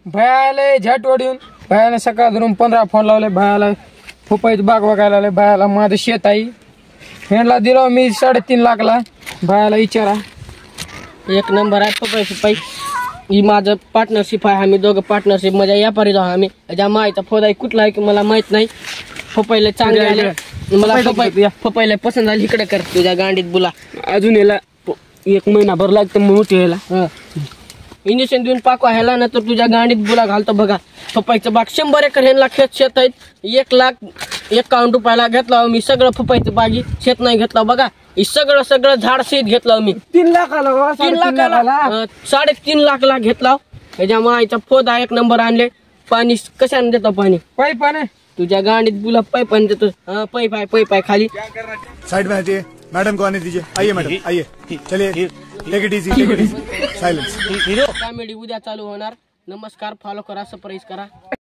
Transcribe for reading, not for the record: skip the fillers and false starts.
भयाला झट ओढून भयाने सकाळ धरून 15 फोन लावले. भयाला पपईची बाग बघायला आले. भयाला माझं शेत आहे ह्यांना दिलो मी 3.5 लाखला. भयाला विचारा. एक नंबर आहे पपई. ही माझं पार्टनरशिप आहे. आम्ही दोघं पार्टनरशिप म्हणजे व्यापारी जाऊ आम्ही. ज्या माईचा फोन आहे कुठला आहे की मला माहित नाही. पपईला चांगले आले मला. पपईला पसंत झाली. इकडे कर तुझ्या गांडीत बुला. अजून याला 1 महिनाभर लागतं मोठी यायला. इंजेक्शन देऊन पाकवा ह्याला ना तर तुझ्या गांडीत बुला घालतो बघा. पपईचं बाग 100 एकर ह्यांना शेत आहेत. 1,51 रुपयाला घेतला मी सगळं पपईचं बागी. शेत नाही घेतला बघा. हे सगळं झाड शेत घेतलं मी 3 लाखाला. 3 लाखाला 3.5 लाखला घेतला. ह्याच्या माईचा फोदा 1 नंबर आणले. पाणी कशाने देतो पाणी पाईपाने तुझ्या गांडीत बुला पाईपाने देतो. पैप आहे खाली. साइड में हटिए मैडम को आने दीजिए. आइए मैडम आइए. चलिए take it easy silence. Comedy उद्या चालू होणार. नमस्कार. फॉलो करा. सबस्क्राइब करा.